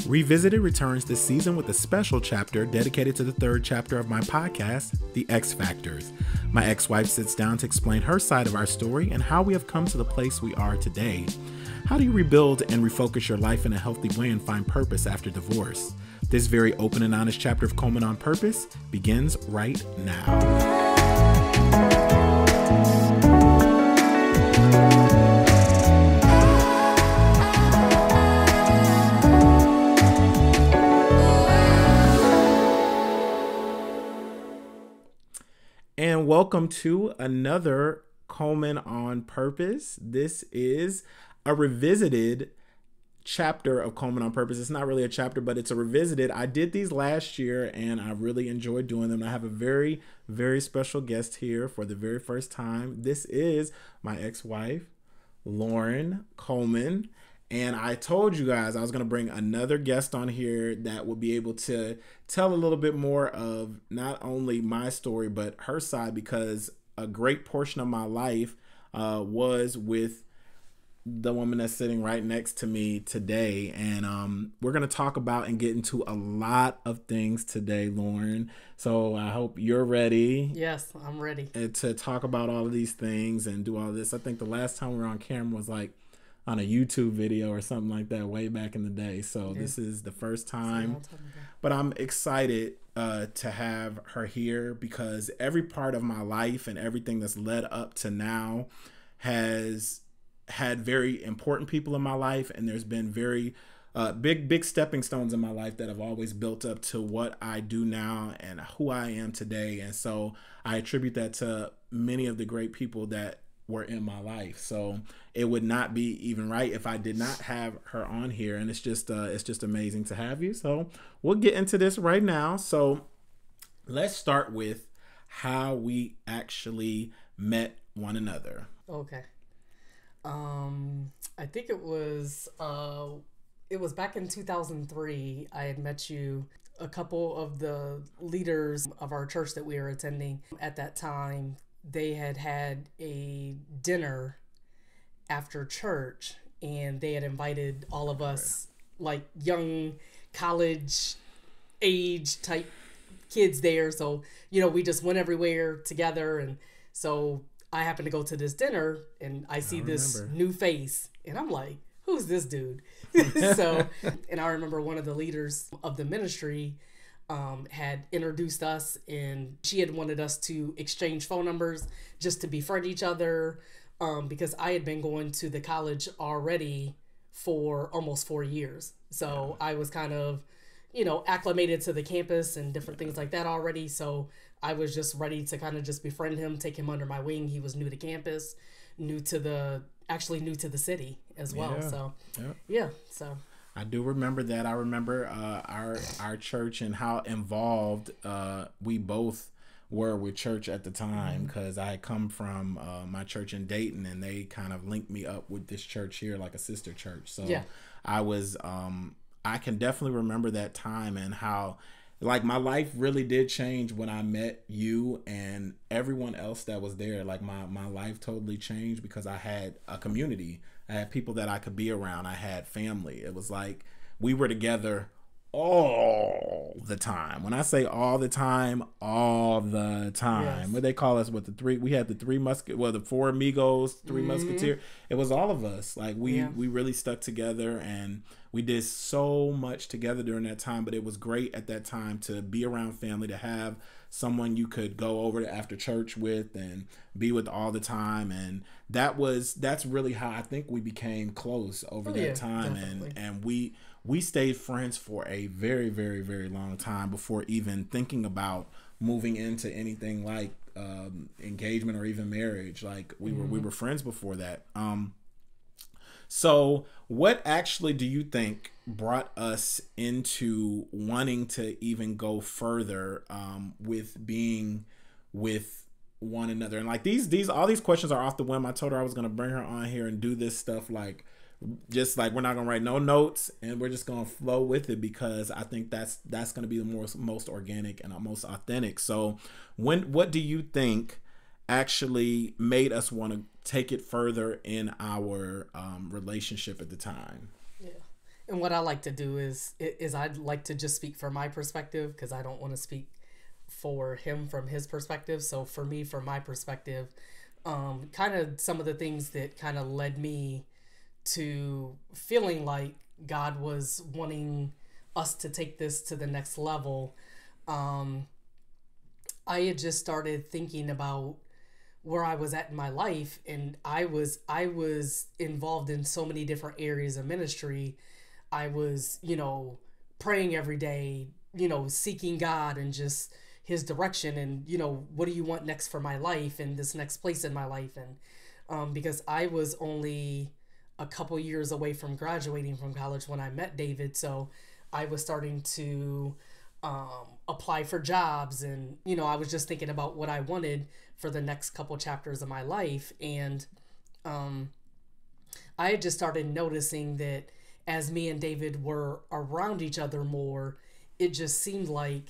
Revisited returns this season with a special chapter dedicated to the third chapter of my podcast, The X Factors. My ex-wife sits down to explain her side of our story and how we have come to the place we are today. How do you rebuild and refocus your life in a healthy way and find purpose after divorce? This very open and honest chapter of Coleman On Purpose begins right now. And welcome to another Coleman On Purpose. This is a revisited chapter of Coleman On Purpose. It's not really a chapter, but it's a revisited. I did these last year and I really enjoyed doing them. I have a very, very special guest here for the very first time. This is my ex-wife, Lauren Coleman. And I told you guys I was going to bring another guest on here that will be able to tell a little bit more of not only my story, but her side, because a great portion of my life was with the woman that's sitting right next to me today. And we're going to talk about and get into a lot of things today, Lauren. So I hope you're ready. Yes, I'm ready. To talk about all of these things and do all of this. I think the last time we were on camera was like on a YouTube video or something like that way back in the day. So This is the first time. But I'm excited to have her here because every part of my life and everything that's led up to now has had very important people in my life, and there's been very big stepping stones in my life that have always built up to what I do now and who I am today. And so I attribute that to many of the great people that were in my life. So it would not be even right if I did not have her on here. And it's just amazing to have you. So we'll get into this right now. So let's start with how we actually met one another. Okay. I think it was back in 2003. I had met you. A couple of the leaders of our church that we were attending at that time, they had a dinner after church, and they had invited all of us, like young college age type kids there. So, we just went everywhere together. And so I happened to go to this dinner and I see this new face and I'm like, who's this dude? And I remember one of the leaders of the ministry had introduced us, and she had wanted us to exchange phone numbers just to befriend each other, because I had been going to the college already for almost 4 years. So I was kind of, acclimated to the campus and different things like that already. So I was just ready to kind of just befriend him, take him under my wing. He was new to campus, new to the city as well. So I do remember that. I remember our church and how involved we both were with church at the time, because I had come from my church in Dayton, and they kind of linked me up with this church here, like a sister church. So I was I can definitely remember that time and how like my life really did change when I met you and everyone else that was there. Like my life totally changed because I had a community. I had people that I could be around. I had family. It was like we were together all the time. When I say all the time, yes. What they call us with the three, we had the the four amigos, three musketeers. It was all of us. Like we really stuck together, and we did so much together during that time. But it was great at that time to be around family, to have someone you could go over to after church with and be with all the time. And that's really how I think we became close over that time. Definitely. And we stayed friends for a very, very, very long time before even thinking about moving into anything like engagement or even marriage. Like we were friends before that. So what actually do you think brought us into wanting to even go further with being with one another? And like all these questions are off the whim. I told her I was going to bring her on here and do this stuff like just like we're not gonna write no notes and we're just gonna flow with it, because I think that's gonna be the most organic and most authentic. So what do you think actually made us want to take it further in our relationship at the time? Yeah, And what I like to do is I'd like to just speak from my perspective, because I don't want to speak for him from his perspective. So for me, from my perspective, kind of some of the things that kind of led me to feeling like God was wanting us to take this to the next level. I had just started thinking about where I was at in my life, and I was involved in so many different areas of ministry. I was, praying every day, seeking God and just his direction, and what do you want next for my life and this next place in my life. And because I was only a couple years away from graduating from college when I met David, so I was starting to apply for jobs, and I was just thinking about what I wanted for the next couple chapters of my life. And I had just started noticing that as me and David were around each other more, it just seemed like,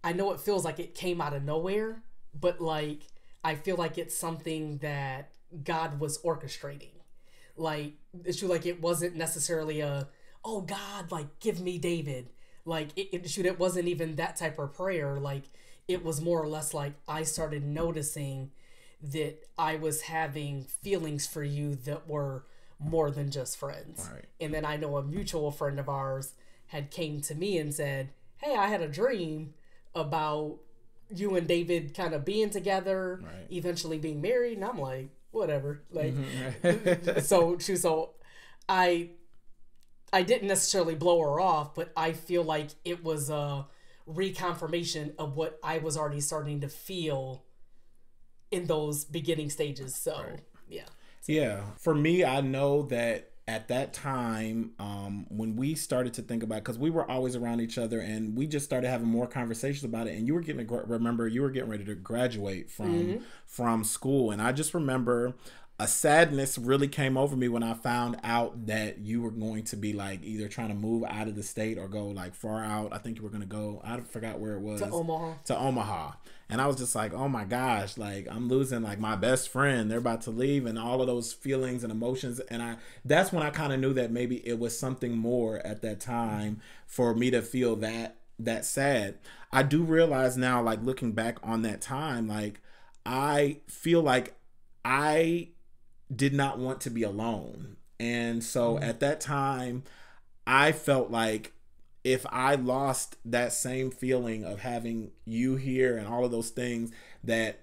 I know it feels like it came out of nowhere, but like I feel like it's something that God was orchestrating. Like it's true, like it wasn't necessarily a, oh God, like give me David. Like it wasn't even that type of prayer. Like it was more or less like I started noticing that I was having feelings for you that were more than just friends. Right. And then I know a mutual friend of ours had came to me and said, hey, I had a dream about you and David kind of being together, Right. eventually being married. And I'm like, whatever. Like, Mm-hmm. so I didn't necessarily blow her off, but I feel like it was a reconfirmation of what I was already starting to feel in those beginning stages. So, Right. yeah. Yeah. For me, I know that at that time, when we started to think about, because we were always around each other, and we just started having more conversations about it. And you were remember you were getting ready to graduate from school, and I just remember a sadness really came over me when I found out that you were going to be like either trying to move out of the state or go like far out. I think you were going to go, I forgot where it was. To Omaha. To Omaha. And I was just like, oh my gosh, like I'm losing like my best friend. They're about to leave, and all of those feelings and emotions. And that's when I kind of knew that maybe it was something more at that time for me to feel that sad. I do realize now, like looking back on that time, like I feel like I did not want to be alone. And so at that time, I felt like if I lost that same feeling of having you here and all of those things, that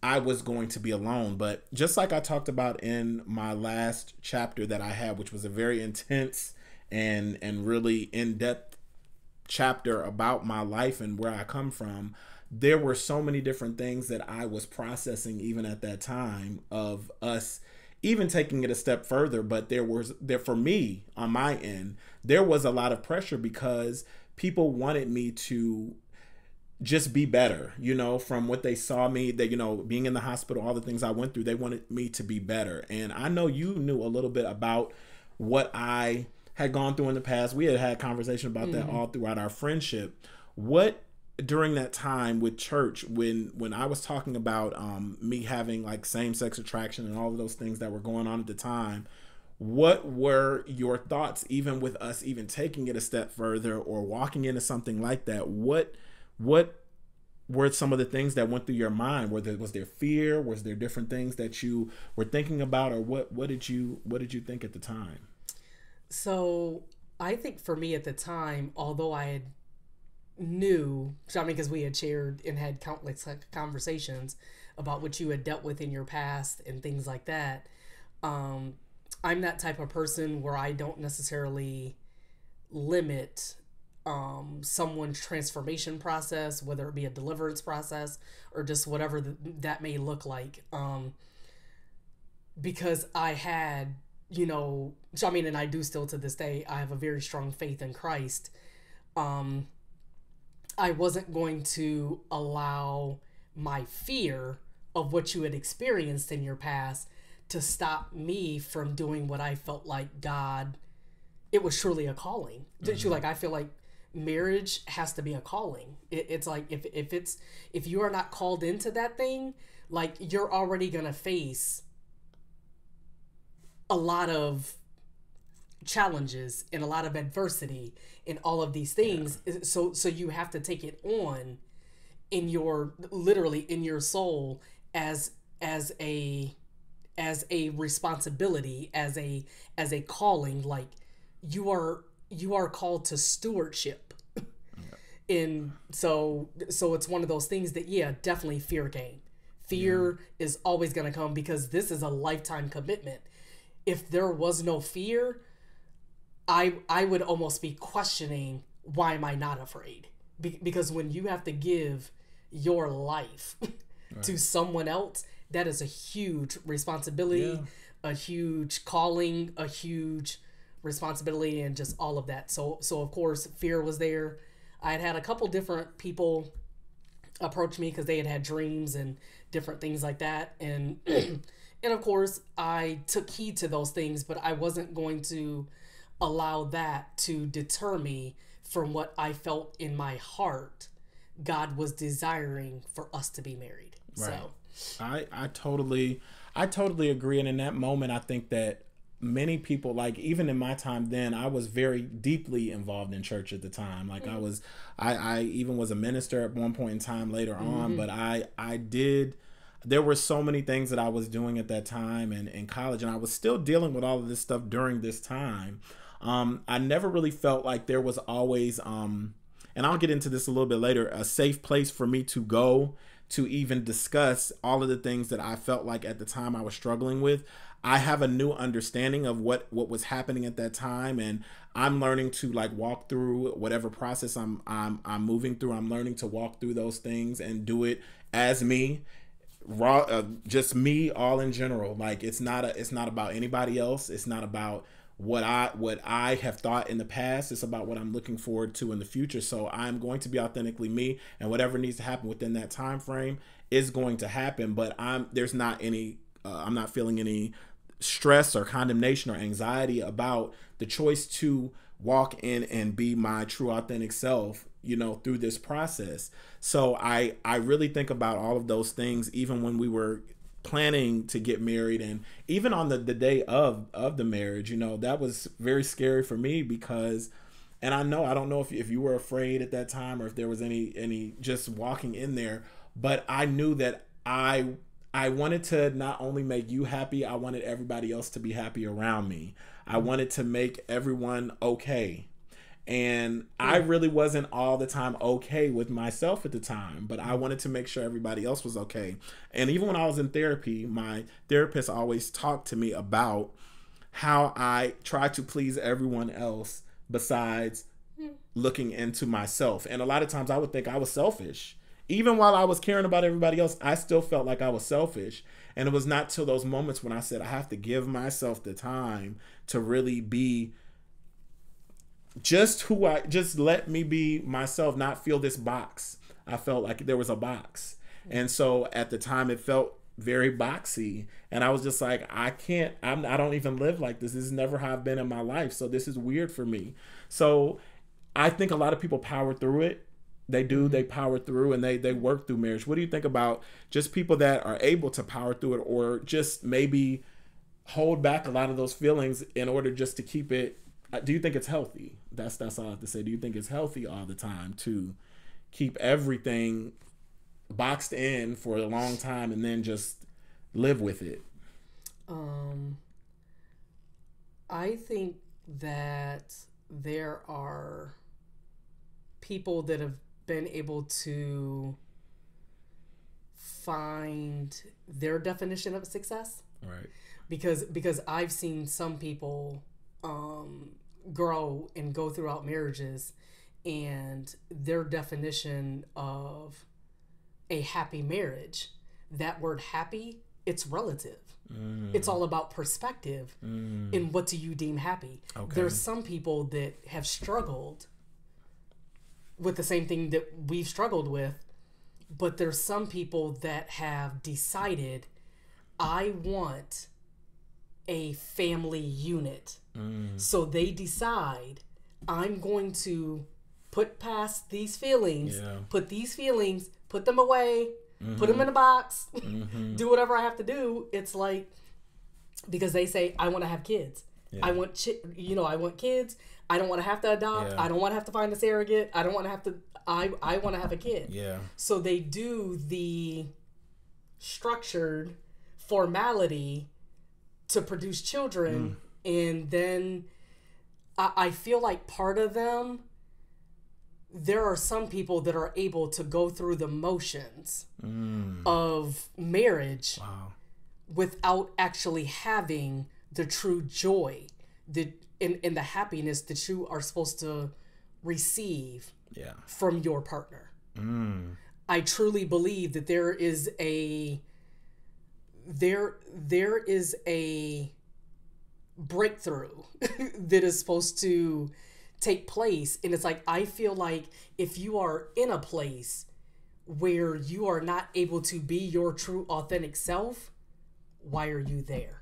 I was going to be alone. But just like I talked about in my last chapter that I had, which was a very intense and really in-depth chapter about my life and where I come from, there were so many different things that I was processing even at that time of us even taking it a step further. But there for me on my end, there was a lot of pressure because people wanted me to just be better, from what they saw me, that, being in the hospital, all the things I went through, they wanted me to be better. And I know you knew a little bit about what I had gone through in the past. We had conversation about that all throughout our friendship. What during that time with church, when I was talking about me having like same-sex attraction and all of those things that were going on at the time, what were your thoughts, even with us even taking it a step further or walking into something like that? What were some of the things that went through your mind? Was there fear? Was there different things that you were thinking about, or what did you think at the time? So I think for me at the time, although I had knew, because we had shared and had countless conversations about what you had dealt with in your past and things like that, I'm that type of person where I don't necessarily limit someone's transformation process, whether it be a deliverance process or just whatever that may look like, because I had, and I do still to this day, I have a very strong faith in Christ. I wasn't going to allow my fear of what you had experienced in your past to stop me from doing what I felt like God, it was truly a calling. Didn't you? Like, I feel like marriage has to be a calling. It's like, if you are not called into that thing, like you're already going to face a lot of challenges and a lot of adversity and all of these things. So you have to take it on in your, literally in your soul, as a responsibility, as a calling. Like you are called to stewardship. And so it's one of those things that, definitely fear came. Fear is always going to come, because this is a lifetime commitment. If there was no fear, I would almost be questioning, why am I not afraid? Because when you have to give your life to someone else, that is a huge responsibility, a huge calling, a huge responsibility, and just all of that. So of course, fear was there. I had a couple different people approach me because they had dreams and different things like that. And and of course, I took heed to those things, but I wasn't going to allow that to deter me from what I felt in my heart God was desiring for us to be married. Right. So I totally agree. And in that moment, I think that many people, like even in my time then, I was very deeply involved in church at the time. Like I even was a minister at one point in time later on, but there were so many things that I was doing at that time and in college, and I was still dealing with all of this stuff during this time. I never really felt like there was always, and I'll get into this a little bit later, a safe place for me to go to even discuss all of the things that I felt like at the time I was struggling with. I have a new understanding of what was happening at that time, and I'm learning to like walk through whatever process I'm moving through. I'm learning to walk through those things and do it as me, just me, all in general. Like it's not about anybody else. It's not about what I have thought in the past. It's about what I'm looking forward to in the future. So I'm going to be authentically me, and whatever needs to happen within that time frame is going to happen. But I'm not feeling any stress or condemnation or anxiety about the choice to walk in and be my true authentic self, through this process. So I really think about all of those things, even when we were planning to get married, and even on the day of the marriage. That was very scary for me, because, and I don't know if you were afraid at that time, or if there was any just walking in there, but I knew that I wanted to not only make you happy, I wanted everybody else to be happy around me. I wanted to make everyone okay. And I really wasn't all the time okay with myself at the time, but I wanted to make sure everybody else was okay. And even when I was in therapy, my therapist always talked to me about how I try to please everyone else besides looking into myself. And a lot of times I would think I was selfish. Even while I was caring about everybody else, I still felt like I was selfish. And it was not till those moments when I said, I have to give myself the time to really be just let me be myself, not feel this box. I felt like there was a box. And so at the time it felt very boxy. And I was just like, I don't even live like this. This is never how I've been in my life. So this is weird for me. So I think a lot of people power through it. They do. They power through, and they work through marriage. What do you think about just people that are able to power through it, or just maybe hold back a lot of those feelings in order just to keep it? Do you think it's healthy? That's all I have to say. Do you think it's healthy all the time to keep everything boxed in for a long time and then just live with it? I think that there are people that have been able to find their definition of success. Right. Because I've seen some people grow and go throughout marriages, and their definition of a happy marriage, that word happy, it's relative. It's all about perspective. And what do you deem happy? Okay. There's some people that have struggled with the same thing that we've struggled with, but there's some people that have decided, I want a family unit. So they decide, I'm going to put past these feelings, put them away, put them in a box, do whatever I have to do. It's like, because they say, I want to have kids. Yeah. I want I want kids. I don't want to have to adopt. Yeah. I don't want to have to find a surrogate. I don't want to have to. I want to have a kid. Yeah. So they do the structured formality to produce children, and then I feel like part of them, there are some people that are able to go through the motions of marriage without actually having the true joy and the happiness that you are supposed to receive from your partner. I truly believe that there is a breakthrough that is supposed to take place, and it's like, I feel like if you are in a place where you are not able to be your true authentic self, why are you there?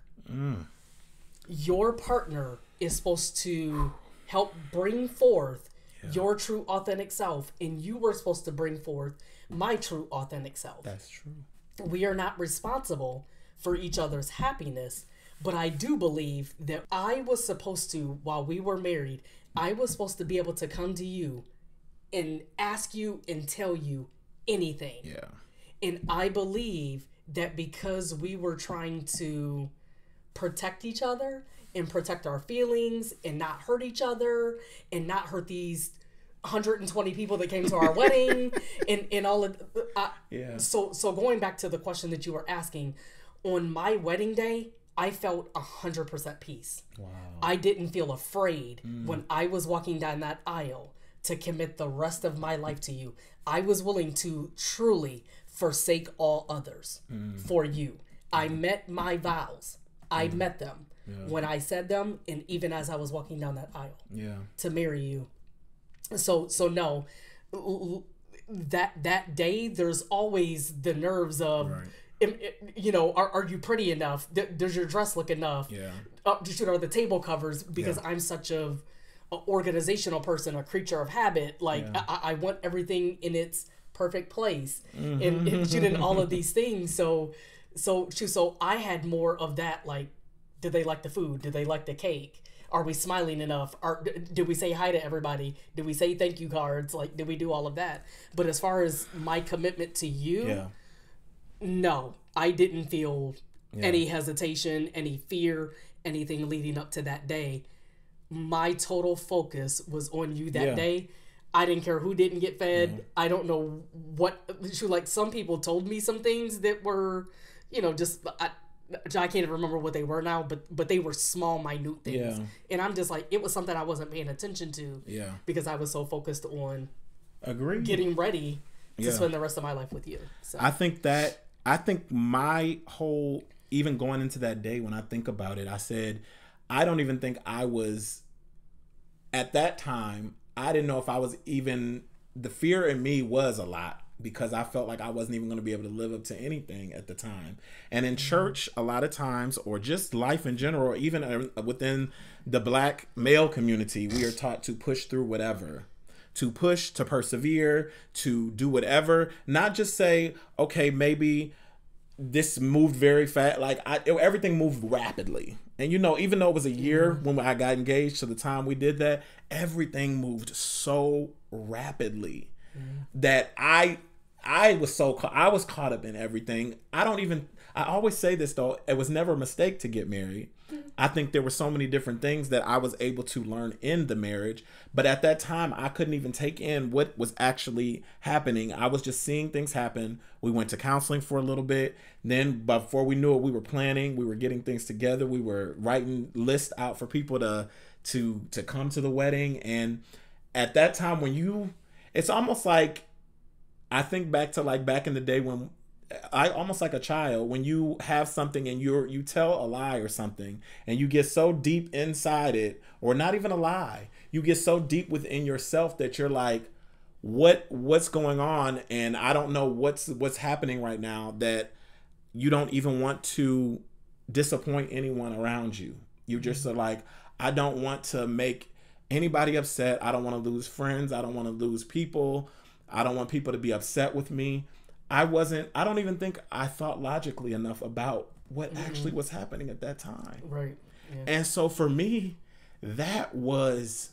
Your partner is supposed to help bring forth your true authentic self, and you were supposed to bring forth my true authentic self. That's true. We are not responsible for each other's happiness, but I do believe that I was supposed to, while we were married, I was supposed to be able to come to you and ask you and tell you anything. Yeah. And I believe that because we were trying to protect each other and protect our feelings and not hurt each other and not hurt these 120 people that came to our wedding and all of so going back to the question that you were asking, on my wedding day, I felt 100% peace. Wow. I didn't feel afraid when I was walking down that aisle to commit the rest of my life to you. I was willing to truly forsake all others for you. I met my vows. I met them when I said them, and even as I was walking down that aisle to marry you. So no, that day, there's always the nerves of, are you pretty enough? Does your dress look enough? Are the table covers? Because I'm such a organizational person, a creature of habit. Like I want everything in its perfect place, and shooting all of these things. So I had more of that. Like, did they like the food? Did they like the cake? Are we smiling enough? Did we say hi to everybody? Did we say thank you cards? Like, did we do all of that? But as far as my commitment to you, no, I didn't feel any hesitation, any fear, anything leading up to that day. My total focus was on you that day. I didn't care who didn't get fed. I don't know what, like, some people told me some things that were, just, I can't even remember what they were now, but they were small, minute things. And I'm just like, it was something I wasn't paying attention to because I was so focused on getting ready to spend the rest of my life with you. So I think my whole, even going into that day, when I think about it, I said, I don't even think I was, at that time, I didn't know if I was even, the fear in me was a lot, because I felt like I wasn't even going to be able to live up to anything at the time. And in church, a lot of times, or just life in general, or even within the Black male community, we are taught to push through whatever. To push, to persevere, to do whatever. Not just say, okay, maybe this moved very fast. Like, everything moved rapidly. And even though it was a year when I got engaged to the time we did that, everything moved so rapidly that I was caught up in everything. I always say this though, it was never a mistake to get married. I think there were so many different things that I was able to learn in the marriage, but at that time I couldn't even take in what was actually happening. I was just seeing things happen. We went to counseling for a little bit. Then before we knew it, we were planning, we were getting things together. We were writing lists out for people to come to the wedding. And at that time, it's almost like, I think back to like back in the day when I almost like a child, when you have something and you tell a lie or something and you get so deep inside it, or not even a lie, you get so deep within yourself that you're like, what's going on? And I don't know what's happening right now, that you don't even want to disappoint anyone around you. You just are like, I don't want to make anybody upset. I don't want to lose friends. I don't want to lose people. I don't want people to be upset with me. I don't even think I thought logically enough about what actually was happening at that time. Right. And so for me, that was,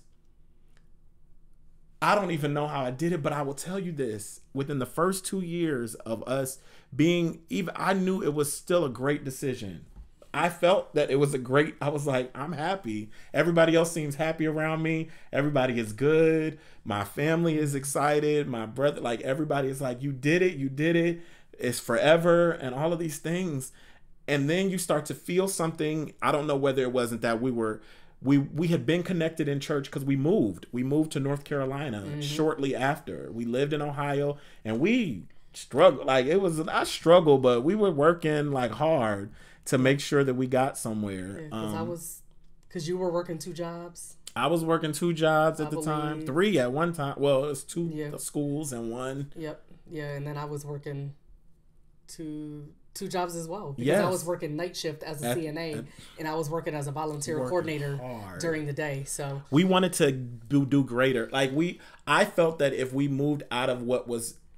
I don't even know how I did it, but I will tell you this. Within the first 2 years of us being, even I knew it was still a great decision. I felt that it was I was like, I'm happy. Everybody else seems happy around me. Everybody is good. My family is excited. My brother, like everybody is like, you did it. You did it. It's forever. And all of these things. And then you start to feel something. I don't know whether it wasn't that we had been connected in church because we moved to North Carolina shortly after. We lived in Ohio and we struggled. Like it was, I struggled, but we were working like hard to make sure that we got somewhere. Because you were working 2 jobs. I was working 2 jobs at the time, 3 at one time. Well, it was 2 schools and 1. Yep. Yeah. And then I was working 2 jobs as well, because I was working night shift as a CNA and I was working as a volunteer coordinator during the day. So we wanted to do greater. Like I felt that if we moved out of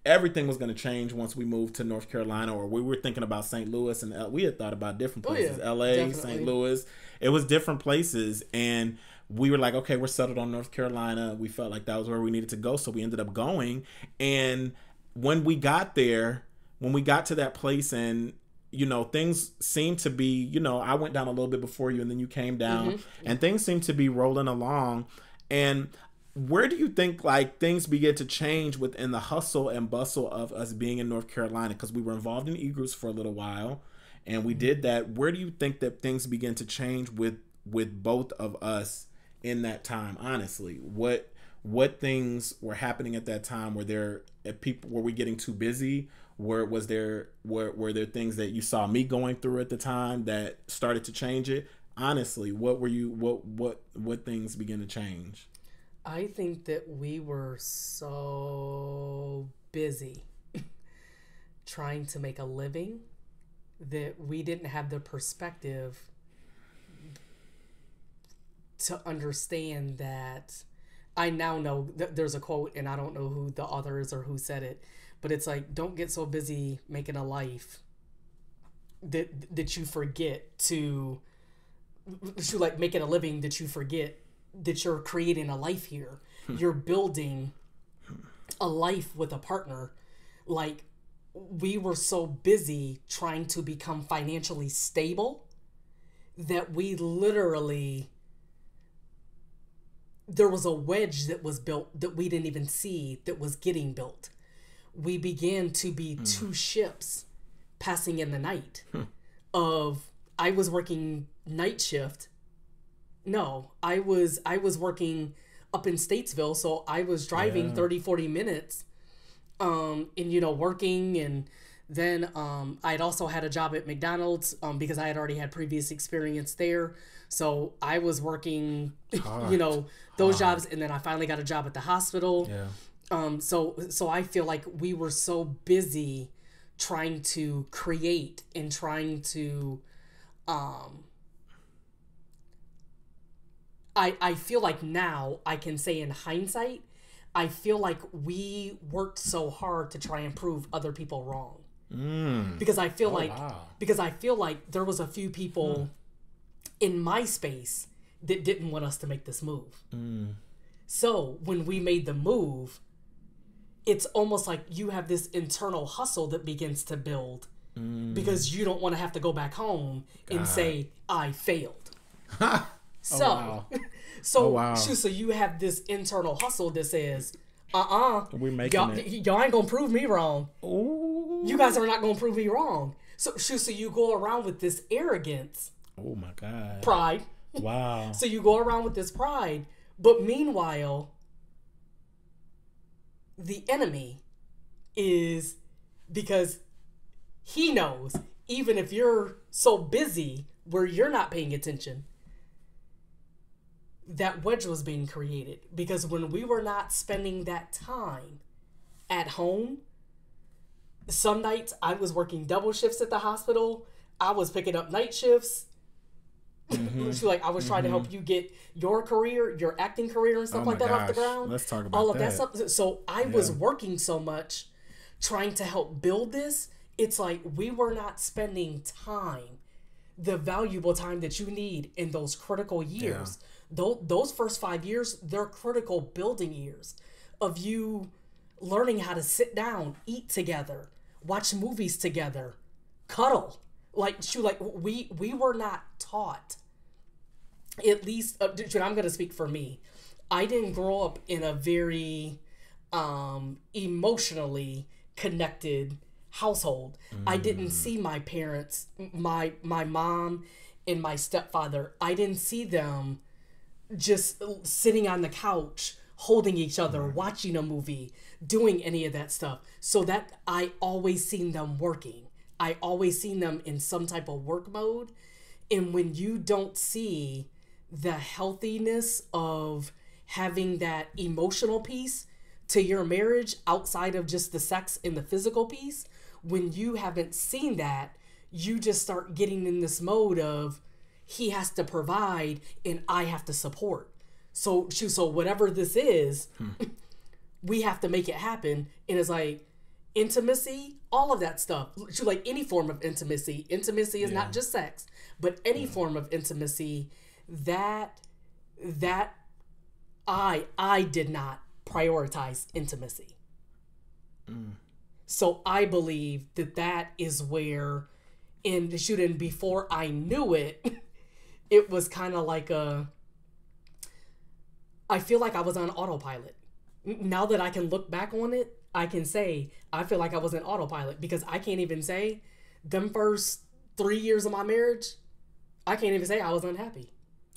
everything was going to change once we moved to North Carolina, or we were thinking about St. Louis, and we had thought about different places, LA, St. Louis. It was different places. And we were like, okay, we're settled on North Carolina. We felt like that was where we needed to go. So we ended up going. And when we got there, when we got to that place, and things seemed to be, I went down a little bit before you and then you came down, and things seemed to be rolling along. And where do you think like things began to change within the hustle and bustle of us being in North Carolina? Because we were involved in e-groups for a little while and we did that. Where do you think that things began to change with both of us in that time? Honestly, what things were happening at that time? Were we getting too busy? Were there things that you saw me going through at the time that started to change it? Honestly, what things began to change? I think that we were so busy trying to make a living that we didn't have the perspective to understand that. I now know that there's a quote, and I don't know who the author is or who said it, but it's like, don't get so busy making a life that you forget to like making a living that you forget that you're creating a life here. You're building a life with a partner. Like, we were so busy trying to become financially stable that we literally, there was a wedge that was built that we didn't even see that was getting built. We began to be 2 ships passing in the night I was working night shift. No, I was working up in Statesville, so I was driving 30-40 minutes and working. And then I'd also had a job at McDonald's because I had already had previous experience there, so I was working those jobs, and then I finally got a job at the hospital. So I feel like we were so busy trying to create and trying to I feel like now I can say in hindsight, I feel like we worked so hard to try and prove other people wrong. Because I feel like there was a few people in my space that didn't want us to make this move. So when we made the move, it's almost like you have this internal hustle that begins to build because you don't want to have to go back home and say, I failed. So you have this internal hustle that says, we're making y'all ain't gonna prove me wrong. Ooh. You guys are not gonna prove me wrong. So you go around with this arrogance. Oh my God. Pride. Wow. So you go around with this pride, but meanwhile, the enemy is, because he knows, even if you're so busy where you're not paying attention, that wedge was being created. Because when we were not spending that time at home, some nights I was working double shifts at the hospital. I was picking up night shifts. I was trying to help you get your career, your acting career and stuff like that off the ground. Let's talk about all of that stuff. So I was working so much trying to help build this. It's like we were not spending time the valuable time that you need in those critical years. Those first 5 years, they're critical building years of you learning how to sit down, eat together, watch movies together, cuddle. Like we were not taught, at least I'm going to speak for me. I didn't grow up in a very emotionally connected household. I didn't see my parents, my mom and my stepfather. I didn't see them just sitting on the couch holding each other, watching a movie, doing any of that stuff. So that I always seen them working. I always seen them in some type of work mode. And when you don't see the healthiness of having that emotional piece to your marriage outside of just the sex and the physical piece, when you haven't seen that, you just start getting in this mode of he has to provide and I have to support. So whatever this is, we have to make it happen. And it's like intimacy, all of that stuff. Like any form of intimacy. Intimacy is not just sex, but any form of intimacy that I did not prioritize intimacy. So I believe that is where in the shooting, before I knew it, it was kind of like I feel like I was on autopilot. Now that I can look back on it, I can say I feel like I was in autopilot, because I can't even say them first 3 years of my marriage, I can't even say I was unhappy.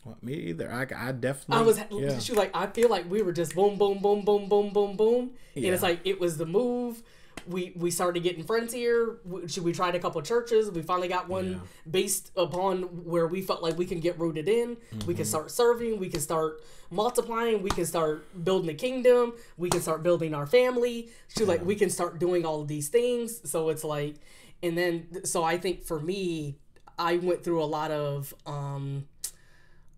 Well, me either. I definitely. I was. She like, I feel like we were just boom, boom, boom, boom, boom, boom, boom, and it's like it was the move. We started getting friends here. We tried a couple of churches. We finally got one based upon where we felt like we can get rooted in. We can start serving. We can start multiplying. We can start building the kingdom. We can start building our family. Like, we can start doing all of these things. So it's like, and then, so I think for me, I went through a lot of, and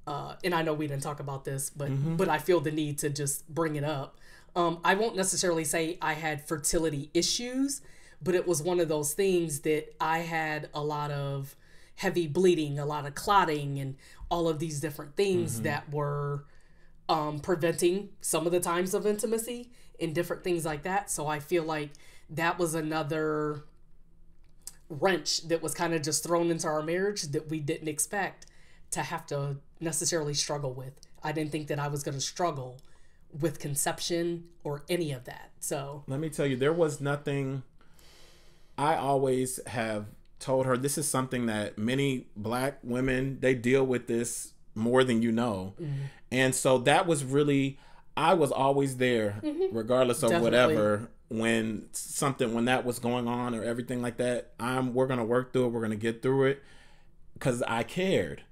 I know we didn't talk about this, but I feel the need to just bring it up. I won't necessarily say I had fertility issues, but it was one of those things that I had a lot of heavy bleeding, a lot of clotting, and all of these different things that were preventing some of the times of intimacy and different things like that. So I feel like that was another wrench that was kind of just thrown into our marriage that we didn't expect to have to necessarily struggle with. I didn't think that I was going to struggle with conception or any of that. So let me tell you, there was nothing. I always have told her, this is something that many Black women, they deal with this more than you know. And so that was really, I was always there regardless of whatever, when that was going on or everything like that. We're going to work through it. We're going to get through it, because I cared.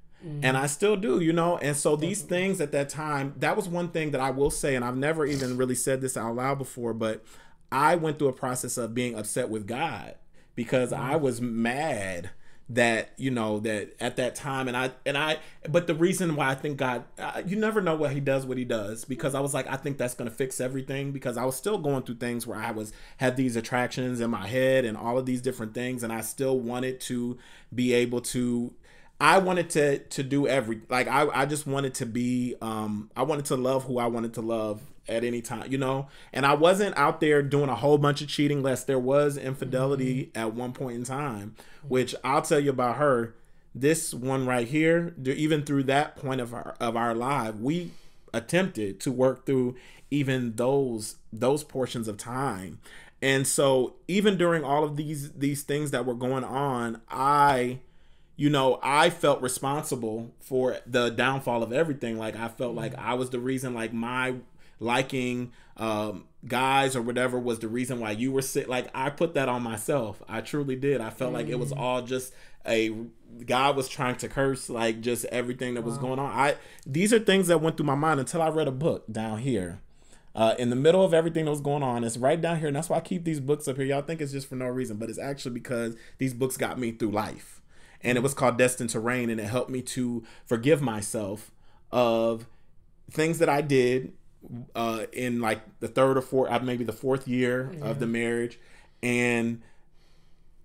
And I still do, you know? And so these things at that time, that was one thing that I will say, and I've never even really said this out loud before, but I went through a process of being upset with God, because I was mad that, you know, that at that time, but the reason why I think God, you never know what he does, because I was like, I think that's going to fix everything, because I was still going through things where I had these attractions in my head and all of these different things. And I still wanted to be able to, I wanted to do I just wanted to be, I wanted to love who I wanted to love at any time, you know? And I wasn't out there doing a whole bunch of cheating, lest there was infidelity at one point in time, which I'll tell you about her. This one right here, even through that point of our life, we attempted to work through even those portions of time. And so even during all of these things that were going on, I felt responsible for the downfall of everything. Like, I felt like I was the reason, like, my liking guys or whatever was the reason why you were sick. Like, I put that on myself. I truly did. I felt like it was all just God was trying to curse, like, just everything that was going on. These are things that went through my mind until I read a book down here. In the middle of everything that was going on. It's right down here. And that's why I keep these books up here. Y'all think it's just for no reason, but it's actually because these books got me through life. And it was called Destined to Reign, and it helped me to forgive myself of things that I did in like the third or fourth, maybe the fourth year of the marriage. And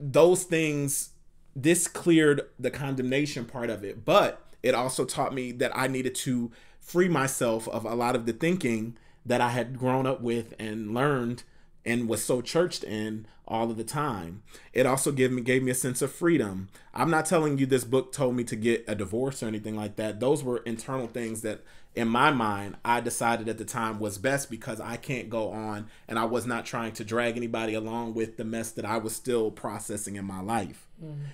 those things this cleared the condemnation part of it, but it also taught me that I needed to free myself of a lot of the thinking that I had grown up with and learned and was so churched in all of the time. It also gave me a sense of freedom. I'm not telling you this book told me to get a divorce or anything like that. Those were internal things that in my mind, I decided at the time was best because I can't go on, and I was not trying to drag anybody along with the mess that I was still processing in my life.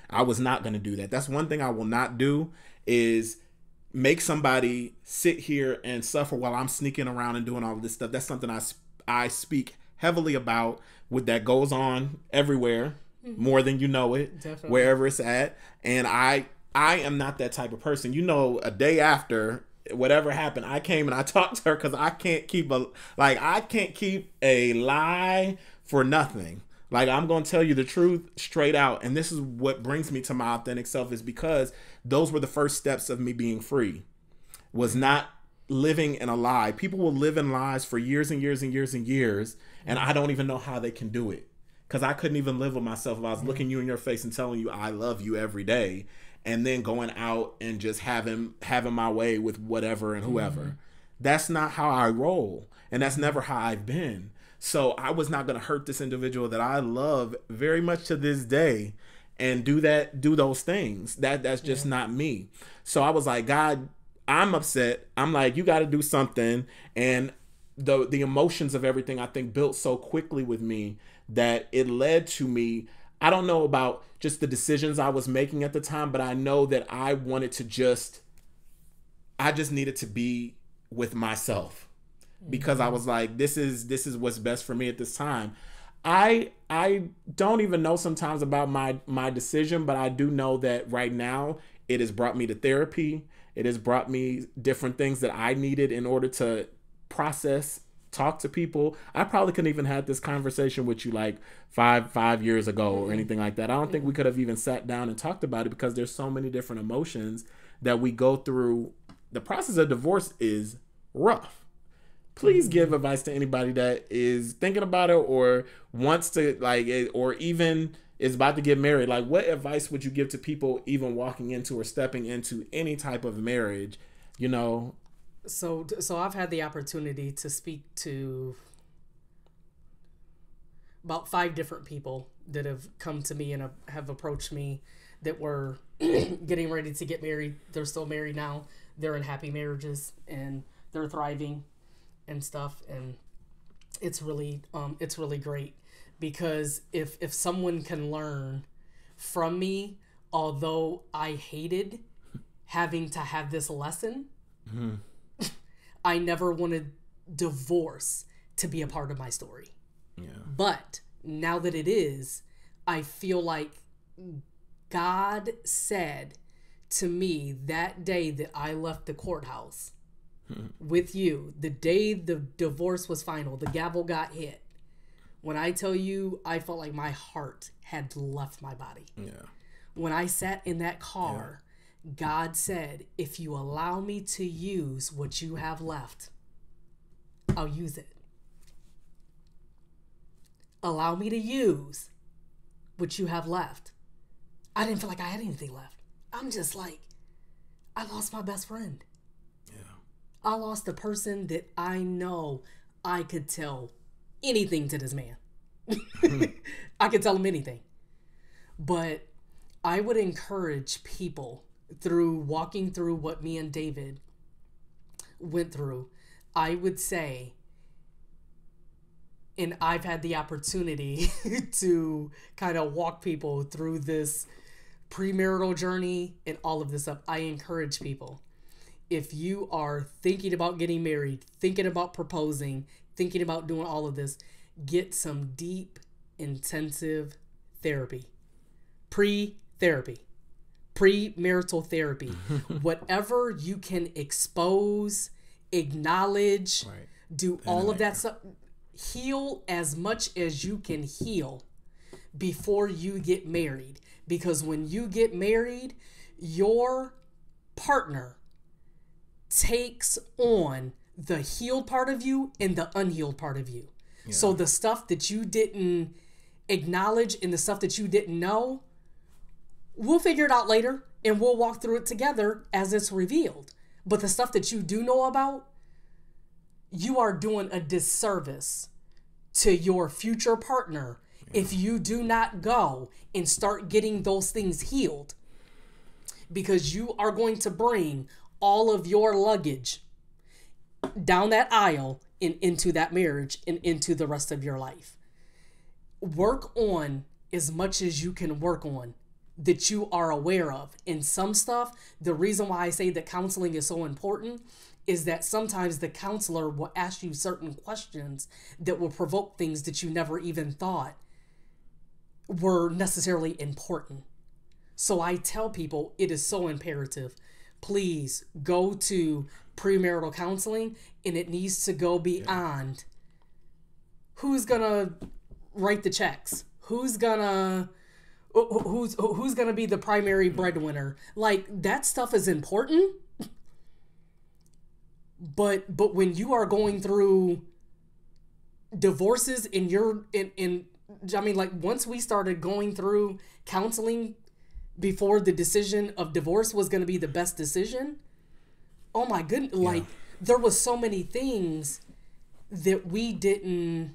I was not going to do that. That's one thing I will not do, is make somebody sit here and suffer while I'm sneaking around and doing all of this stuff. That's something I speak heavily about, with that goes on everywhere, more than you know it, definitely, wherever it's at. And I am not that type of person. You know, a day after whatever happened, I came and I talked to her, because I can't keep a lie for nothing. Like, I'm going to tell you the truth straight out. And this is what brings me to my authentic self, is because those were the first steps of me being free, was not living in a lie. People will live in lies for years and years and years and years. And I don't even know how they can do it, because I couldn't even live with myself if I was looking you in your face and telling you I love you every day, and then going out and just having my way with whatever and whoever. That's not how I roll. And that's never how I've been. So I was not going to hurt this individual that I love very much to this day and do those things. That's just not me. So I was like, God, I'm upset. I'm like, you got to do something. And the emotions of everything, I think, built so quickly with me that it led to me. I don't know about just the decisions I was making at the time, but I know that I wanted to I just needed to be with myself, because I was like, this is what's best for me at this time. I don't even know sometimes about my decision, but I do know that right now it has brought me to therapy. It has brought me different things that I needed in order to process, talk to people. I probably couldn't even have this conversation with you like five years ago or anything like that. I don't think we could have even sat down and talked about it, because there's so many different emotions that we go through. The process of divorce is rough. Please give advice to anybody that is thinking about it or wants to, like, or even is about to get married. Like, what advice would you give to people even walking into or stepping into any type of marriage, you know? So I've had the opportunity to speak to about 5 different people that have come to me and have approached me that were getting ready to get married. They're still married now. They're in happy marriages and they're thriving and stuff. And it's really great, because if someone can learn from me, although I hated having to have this lesson, I never wanted divorce to be a part of my story. Yeah. But now that it is, I feel like God said to me that day that I left the courthouse with you, the day the divorce was final, the gavel got hit. When I tell you, I felt like my heart had left my body. Yeah. When I sat in that car, God said, if you allow me to use what you have left, I'll use it. Allow me to use what you have left. I didn't feel like I had anything left. I'm just like, I lost my best friend. Yeah. I lost the person that I know I could tell anything to this man. I could tell him anything. But I would encourage people, through walking through what me and David went through, I would say, and I've had the opportunity to kind of walk people through this premarital journey and all of this stuff. I encourage people, if you are thinking about getting married, thinking about proposing, thinking about doing all of this, get some deep, intensive therapy. Pre-therapy. Premarital therapy. Whatever you can expose, acknowledge, do all of that stuff. Heal as much as you can heal before you get married. Because when you get married, your partner takes on the healed part of you and the unhealed part of you. Yeah. So the stuff that you didn't acknowledge and the stuff that you didn't know, We'll figure it out later and we'll walk through it together as it's revealed. But the stuff that you do know about, you are doing a disservice to your future partner if you do not go and start getting those things healed. Because you are going to bring all of your luggage down that aisle and into that marriage and into the rest of your life. Work on as much as you can work on that you are aware of. And some stuff, the reason why I say that counseling is so important is that sometimes the counselor will ask you certain questions that will provoke things that you never even thought were necessarily important. So I tell people it is so imperative. Please go to premarital counseling, and it needs to go beyond who's gonna write the checks, who's gonna be the primary breadwinner. Like, that stuff is important. But when you are going through divorces and once we started going through counseling before the decision of divorce was going to be the best decision, oh my goodness, like, there was so many things that we didn't,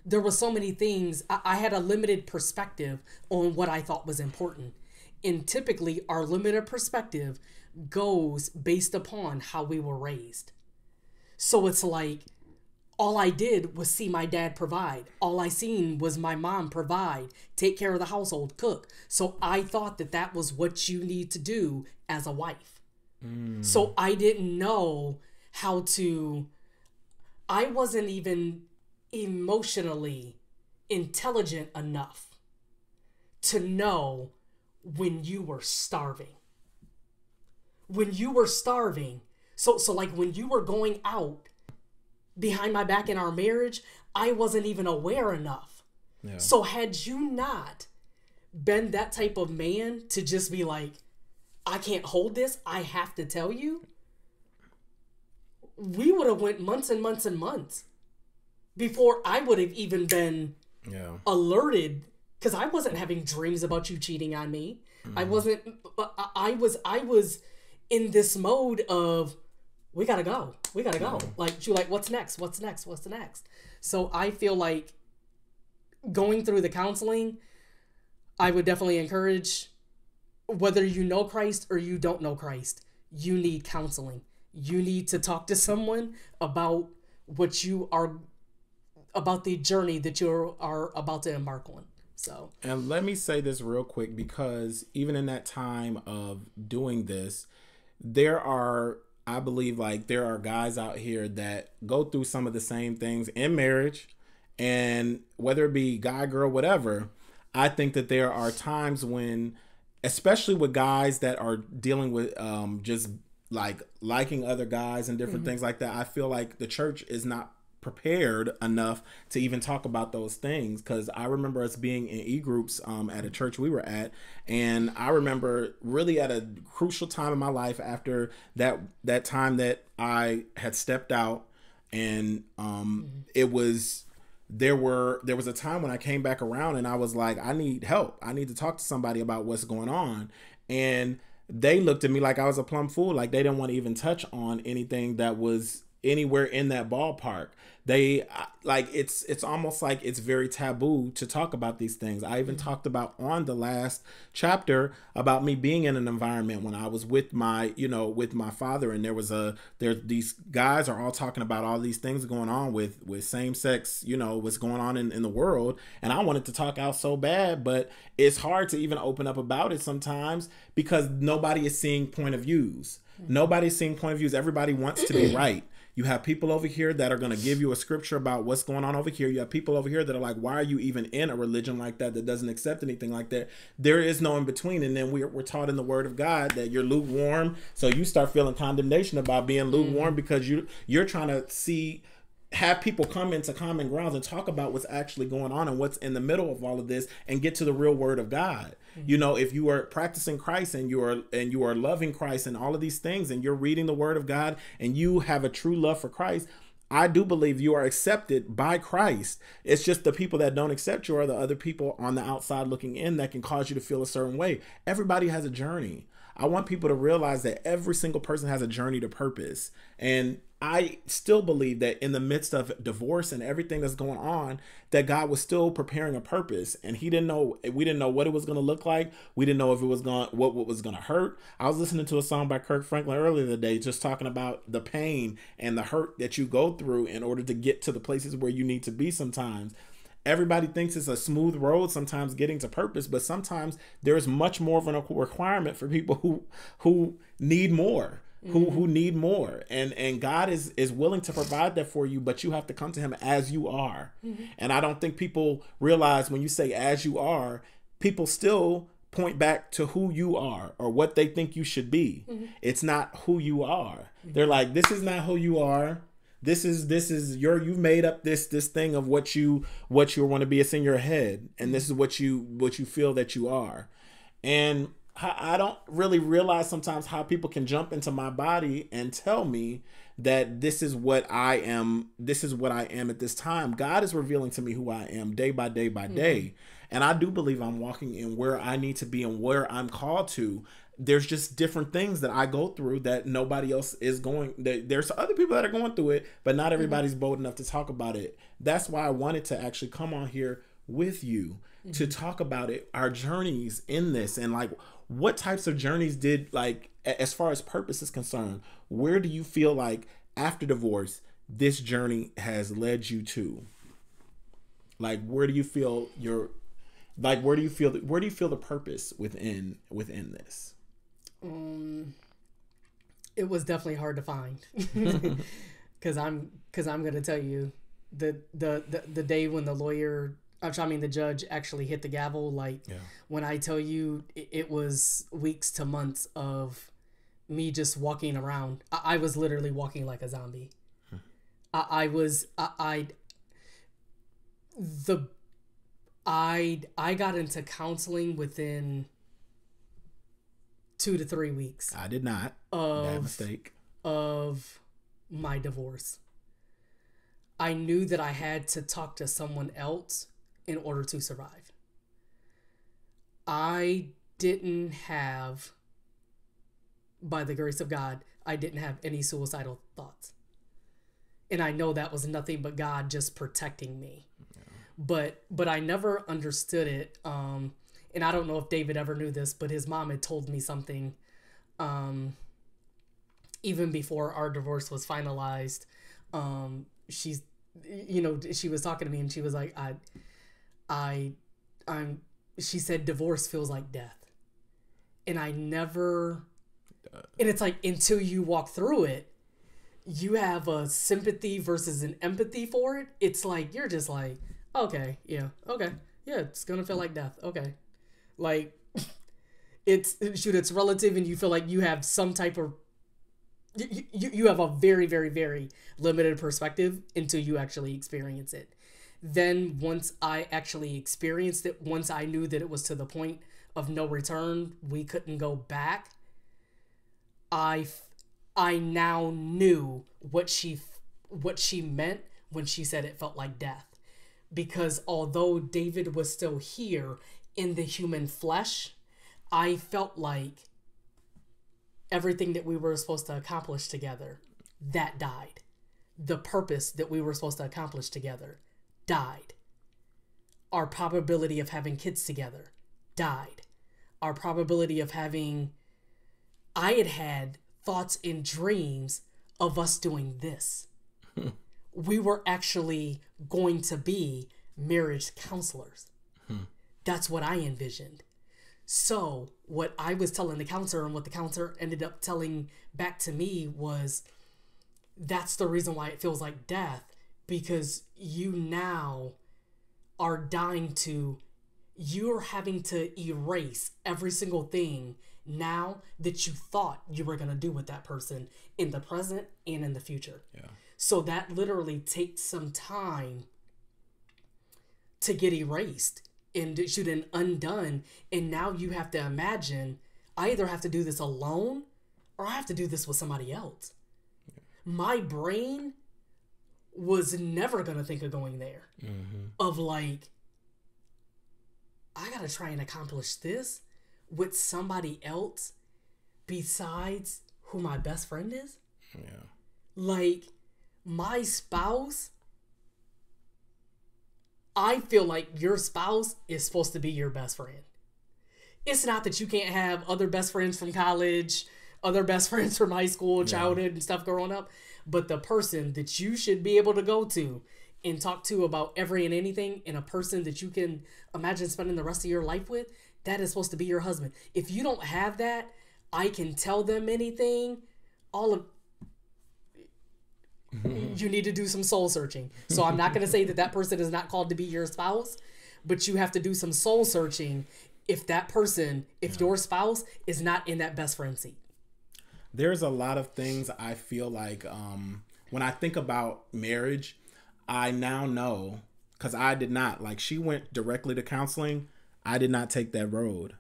there was so many things, I had a limited perspective on what I thought was important. And typically our limited perspective goes based upon how we were raised. So it's like, all I did was see my dad provide. All I seen was my mom provide, take care of the household, cook. So I thought that that was what you need to do as a wife. So I didn't know how to, I wasn't even emotionally intelligent enough to know when you were starving. When you were starving. So like when you were going out behind my back in our marriage, I wasn't even aware enough. Yeah. So had you not been that type of man to just be like, I can't hold this, I have to tell you, we would have went months and months and months before I would have even been alerted, because I wasn't having dreams about you cheating on me. I wasn't, I was in this mode of, we gotta go. Like, you're like, what's next? What's the next? So I feel like going through the counseling, I would definitely encourage, whether you know Christ or you don't know Christ, you need counseling. You need to talk to someone about about the journey that you are about to embark on. So, and let me say this real quick, because even in that time of doing this, I believe, like, there are guys out here that go through some of the same things in marriage, and whether it be guy, girl, whatever, I think that there are times when, especially with guys that are dealing with just like liking other guys and different things like that, I feel like the church is not prepared enough to even talk about those things. Because I remember us being in e-groups at a church we were at, and I remember really at a crucial time in my life after that time that I had stepped out, and it was, there was a time when I came back around and I was like, I need help. I need to talk to somebody about what's going on. And they looked at me like I was a plumb fool. Like, they didn't want to even touch on anything that was anywhere in that ballpark. They like, it's almost like it's very taboo to talk about these things. I even talked about on the last chapter about me being in an environment when I was with my father, and these guys are all talking about all these things going on with same sex, what's going on in the world. And I wanted to talk out so bad, but it's hard to even open up about it sometimes because nobody is seeing point of views. Nobody's seeing point of views. Everybody wants to be right. You have people over here that are going to give you a scripture about what's going on over here. You have people over here that are like, why are you even in a religion like that doesn't accept anything like that? There is no in between. And then we're taught in the word of God that you're lukewarm. So you start feeling condemnation about being lukewarm because you're trying to have people come into common grounds and talk about what's actually going on and what's in the middle of all of this and get to the real word of God. If you are practicing Christ and you are loving Christ and all of these things, and you're reading the word of God and you have a true love for Christ, I do believe you are accepted by Christ. It's just the people that don't accept you are the other people on the outside looking in that can cause you to feel a certain way. Everybody has a journey. I want people to realize that every single person has a journey to purpose. And I still believe that in the midst of divorce and everything that's going on, that God was still preparing a purpose. And we didn't know what it was going to look like. We didn't know if it was what was going to hurt. I was listening to a song by Kirk Franklin earlier today, just talking about the pain and the hurt that you go through in order to get to the places where you need to be sometimes. Everybody thinks it's a smooth road sometimes getting to purpose, but sometimes there's much more of a requirement for people who need more. Who need more, and God is willing to provide that for you, but you have to come to him as you are. And I don't think people realize when you say as you are, people still point back to who you are or what they think you should be. It's not who you are. They're like, this is not who you are. This is you've made up this thing of what you want to be. It's in your head, and this is what you feel that you are. And I don't really realize sometimes how people can jump into my body and tell me that this is what I am. This is what I am at this time. God is revealing to me who I am day by day by day. And I do believe I'm walking in where I need to be and where I'm called to. There's just different things that I go through that nobody else is going. There's other people that are going through it, but not everybody's bold enough to talk about it. That's why I wanted to actually come on here with you to talk about it, our journeys in this, and like what types of journeys did, like, as far as purpose is concerned, where do you feel like after divorce this journey has led you to? Like, where do you feel where do you feel the purpose within this? It was definitely hard to find. Because I'm going to tell you the day when the judge actually hit the gavel, when I tell you it was weeks to months of me just walking around. I was literally walking like a zombie. I got into counseling within 2 to 3 weeks. I did not. Bad mistake. Of my divorce. I knew that I had to talk to someone else in order to survive. I didn't have, by the grace of God, I didn't have any suicidal thoughts. And I know that was nothing but God just protecting me. Yeah. But I never understood it. And I don't know if David ever knew this, but his mom had told me something even before our divorce was finalized. She was talking to me and she was like, she said, divorce feels like death. And and it's like, until you walk through it, you have a sympathy versus an empathy for it. It's like, you're just like, okay, yeah, it's going to feel like death. Okay. Like, it's relative, and you feel like you have some type of, you have a very, very, very limited perspective until you actually experience it. Then once I actually experienced it, once I knew that it was to the point of no return, we couldn't go back, I now knew what she meant when she said it felt like death. Because although David was still here in the human flesh, I felt like everything that we were supposed to accomplish together, that died. The purpose that we were supposed to accomplish together died. Our probability of having kids together died. Our probability of I had thoughts and dreams of us doing this. We were actually going to be marriage counselors. That's what I envisioned. So what I was telling the counselor and what the counselor ended up telling back to me was, that's the reason why it feels like death, because you now are you're having to erase every single thing now that you thought you were going to do with that person in the present and in the future. Yeah. So that literally takes some time to get erased and undone. And now you have to imagine, I either have to do this alone or I have to do this with somebody else. Yeah. My brain was never going to think of going there. Of like, I got to try and accomplish this with somebody else besides who my best friend is. Yeah. Like, my spouse, I feel like your spouse is supposed to be your best friend. It's not that you can't have other best friends from college, other best friends from high school, childhood and stuff growing up, but the person that you should be able to go to and talk to about every and anything, and a person that you can imagine spending the rest of your life with, that is supposed to be your husband. If you don't have that, I can tell them anything, you need to do some soul searching. So I'm not going to say that person is not called to be your spouse, but you have to do some soul searching if that person, if your spouse is not in that best friend seat. There's a lot of things I feel like when I think about marriage, I now know, because I did not, like, she went directly to counseling. I did not take that road.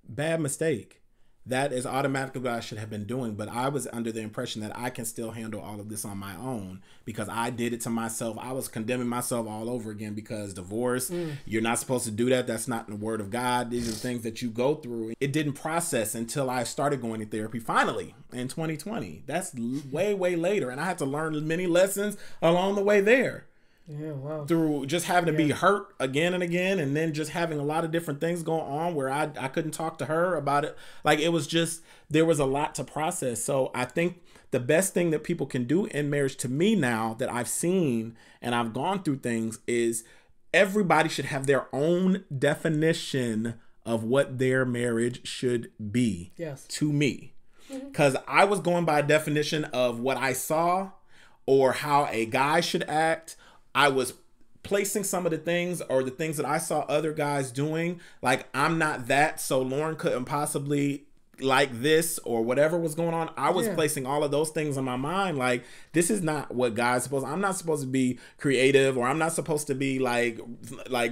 Bad mistake. That is automatically what I should have been doing. But I was under the impression that I can still handle all of this on my own because I did it to myself. I was condemning myself all over again because divorce, you're not supposed to do that. That's not in the word of God. These are things that you go through. It didn't process until I started going to therapy finally in 2020. That's way, way later. And I had to learn many lessons along the way there. Yeah, wow. Through just having to be hurt again and again, and then just having a lot of different things going on where I couldn't talk to her about it. Like, it was just, there was a lot to process. So I think the best thing that people can do in marriage, to me now that I've seen and I've gone through things, is everybody should have their own definition of what their marriage should be. Yes. To me. Because I was going by a definition of what I saw or how a guy should act. I was placing some of the things or the things that I saw other guys doing. Like, I'm not that, so Lauren couldn't possibly like this or whatever was going on. I was placing all of those things in my mind. Like, this is not what God's supposed to. I'm not supposed to be creative, or I'm not supposed to be like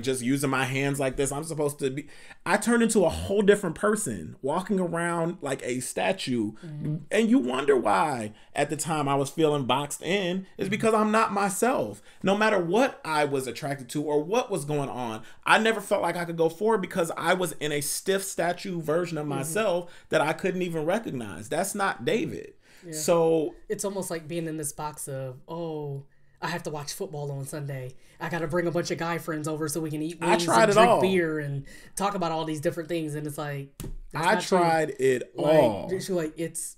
just using my hands like this. I'm supposed to be. I turned into a whole different person, walking around like a statue. And you wonder why at the time I was feeling boxed in. Is because I'm not myself. No matter what I was attracted to or what was going on, I never felt like I could go forward because I was in a stiff statue version of myself that I couldn't even recognize. That's not David. Yeah. So it's almost like being in this box of, oh, I have to watch football on Sunday. I got to bring a bunch of guy friends over so we can eat wings and drink beer and talk about all these different things. And it's like, I tried it all. Like, it's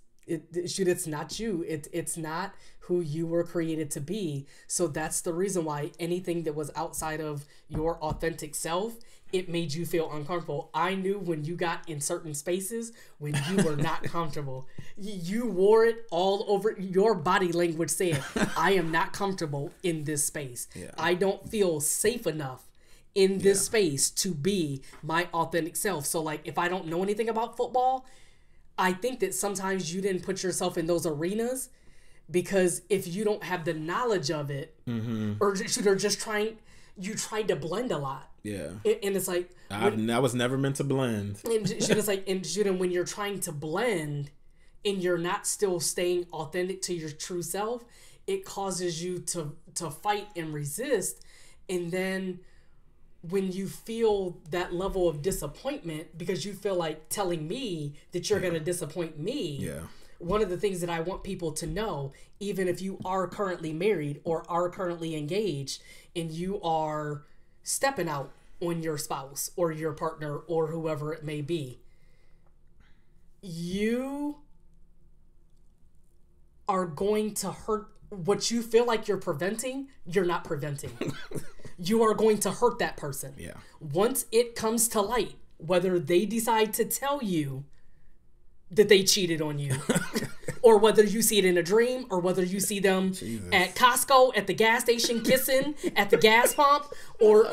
not you. It's not who you were created to be. So that's the reason why anything that was outside of your authentic self, it made you feel uncomfortable. I knew when you got in certain spaces when you were not comfortable. You wore it all over. Your body language said, I am not comfortable in this space. Yeah. I don't feel safe enough in this space to be my authentic self. So, like, if I don't know anything about football, I think that sometimes you didn't put yourself in those arenas because if you don't have the knowledge of it, or just you tried to blend a lot. Yeah. And it's like, I was never meant to blend. And it's like, and when you're trying to blend and you're not still staying authentic to your true self, it causes you to fight and resist. And then when you feel that level of disappointment because you feel like telling me that you're going to disappoint me. One of the things that I want people to know, even if you are currently married or are currently engaged and you are stepping out on your spouse or your partner or whoever it may be, you are going to hurt what you feel like you're preventing. You're not preventing. You are going to hurt that person. Yeah. Once it comes to light, whether they decide to tell you that they cheated on you, or whether you see it in a dream, or whether you see them at Costco, at the gas station, kissing at the gas pump, or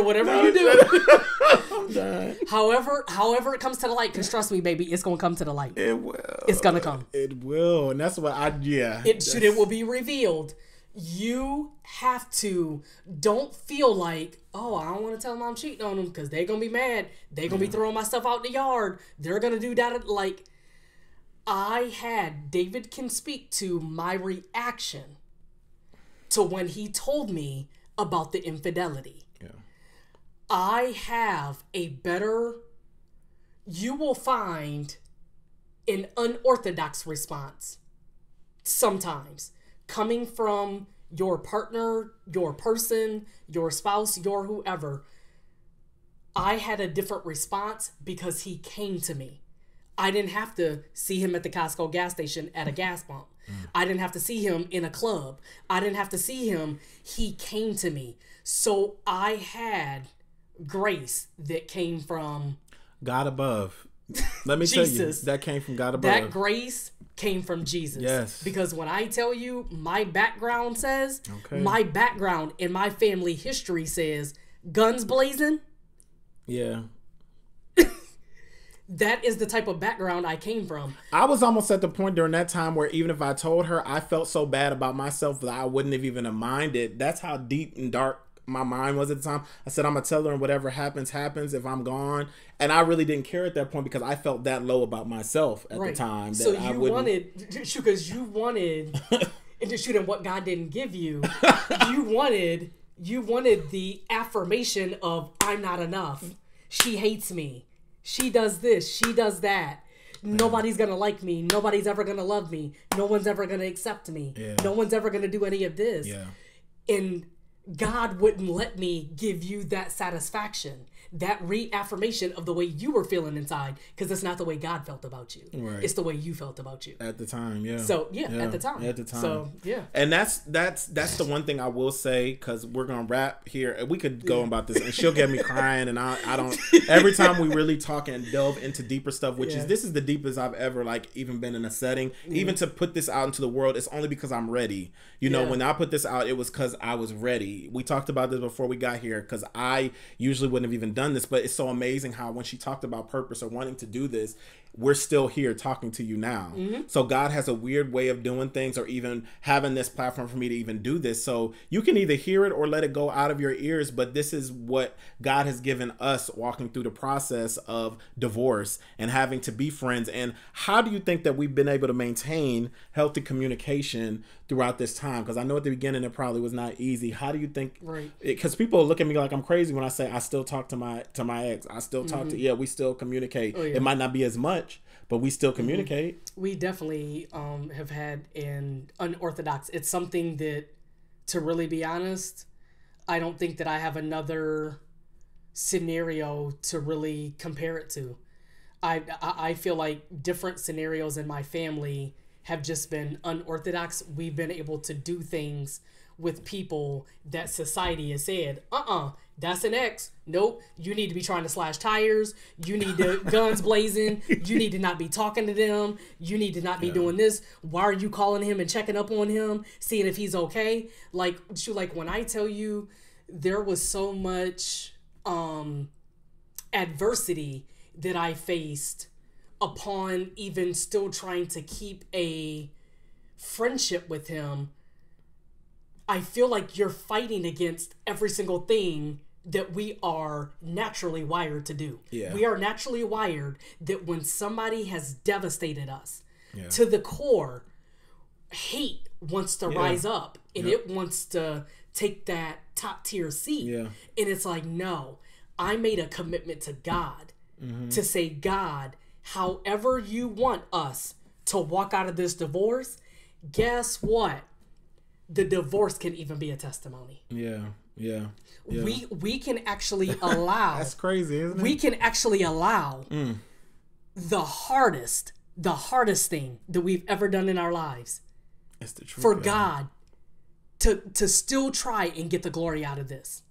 whatever you do. I'm done. However it comes to the light, because trust me, baby, it's gonna come to the light. It will. It's gonna come. It will, and that's what It will be revealed. You have to. Don't feel like, oh, I don't want to tell them I'm cheating on them because they're gonna be mad. They're gonna be throwing my stuff out in the yard. They're gonna do that. Like, David can speak to my reaction to when he told me about the infidelity. Yeah. I have a better, you will find an unorthodox response sometimes coming from your partner, your person, your spouse, your whoever. I had a different response because he came to me. I didn't have to see him at the Costco gas station at a gas pump. I didn't have to see him in a club. I didn't have to see him. He came to me. So I had grace that came from God above. Let me tell you, that came from God above. That grace came from Jesus. Yes. Because when I tell you my background says, okay. my background in my family history says, guns blazing. Yeah. That is the type of background I came from. I was almost at the point during that time where even if I told her, I felt so bad about myself that I wouldn't have even minded. That's how deep and dark my mind was at the time. I said, I'm going to tell her, and whatever happens, happens if I'm gone. And I really didn't care at that point because I felt that low about myself at the time. That so you wanted, because you wanted, and to shoot at what God didn't give you, you wanted the affirmation of, I'm not enough. She hates me. She does this. She does that. Nobody's going to like me. Nobody's ever going to love me. No one's ever going to accept me. Yeah. No one's ever going to do any of this. Yeah. And God wouldn't let me give you that satisfaction, that reaffirmation of the way you were feeling inside, because it's not the way God felt about you. Right. It's the way you felt about you. At the time, yeah. So, at the time. At the time. So, yeah. And that's the one thing I will say, because we're going to wrap here. We could go about this, and she'll get me crying, and I don't. Every time we really talk and delve into deeper stuff, which is, this is the deepest I've ever, even been in a setting. Even to put this out into the world, it's only because I'm ready. You know, when I put this out, it was because I was ready. We talked about this before we got here, because I usually wouldn't have even done this, but it's so amazing how when she talked about purpose or wanting to do this, we're still here talking to you now. So God has a weird way of doing things, or even having this platform for me to even do this. So you can either hear it or let it go out of your ears, but this is what God has given us walking through the process of divorce and having to be friends. And how do you think that we've been able to maintain healthy communication throughout this time? Because I know at the beginning it probably was not easy. How do you think? Right. Because people look at me like I'm crazy when I say I still talk to my ex. I still talk to, we still communicate. Oh, yeah. It might not be as much, but we still communicate. We definitely have had an unorthodox. It's something that, to really be honest, I don't think that I have another scenario to really compare it to. I feel like different scenarios in my family have just been unorthodox. We've been able to do things with people that society has said, that's an ex. Nope. You need to be trying to slash tires. You need to guns blazing. You need to not be talking to them. You need to not be doing this. Why are you calling him and checking up on him, seeing if he's okay? Like when I tell you there was so much adversity that I faced upon even still trying to keep a friendship with him, I feel like you're fighting against every single thing that we are naturally wired to do. Yeah. We are naturally wired that when somebody has devastated us to the core, hate wants to rise up, and it wants to take that top tier seat. Yeah. And it's like, no, I made a commitment to God to say, God, however you want us to walk out of this divorce, guess what? The divorce can even be a testimony. Yeah. We can actually allow. That's crazy, isn't it? We can actually allow the hardest thing that we've ever done in our lives. It's the truth, for God to still try and get the glory out of this.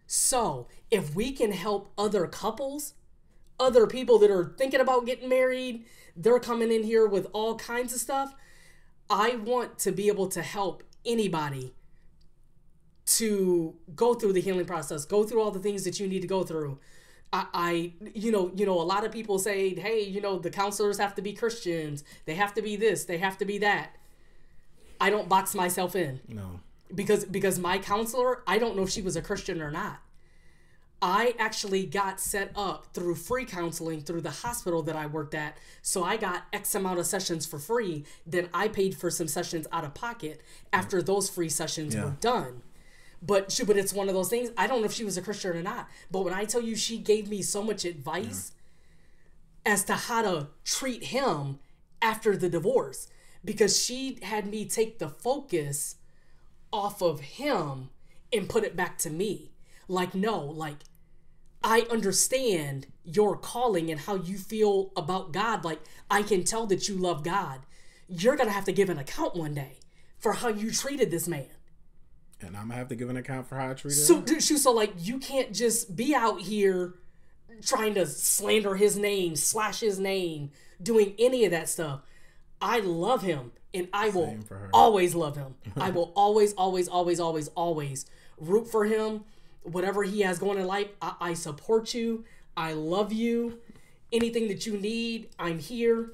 So if we can help other couples, other people that are thinking about getting married, they're coming in here with all kinds of stuff. I want to be able to help anybody to go through the healing process, go through all the things that you need to go through. I a lot of people say, hey, the counselors have to be Christians. They have to be this. They have to be that. I don't box myself in. No. Because my counselor, I don't know if she was a Christian or not. I actually got set up through free counseling through the hospital that I worked at. So I got X amount of sessions for free. Then I paid for some sessions out of pocket after those free sessions were done. But it's one of those things. I don't know if she was a Christian or not. But when I tell you she gave me so much advice as to how to treat him after the divorce, because she had me take the focus off of him and put it back to me. Like, no, like, I understand your calling and how you feel about God. Like, I can tell that you love God. You're going to have to give an account one day for how you treated this man. And I'm going to have to give an account for how I treated him? So, like, you can't just be out here trying to slander his name, slash his name, doing any of that stuff. I love him, and I will always love him. I will always, always, always, always, always root for him. Whatever he has going in life, I support you. I love you. Anything that you need, I'm here.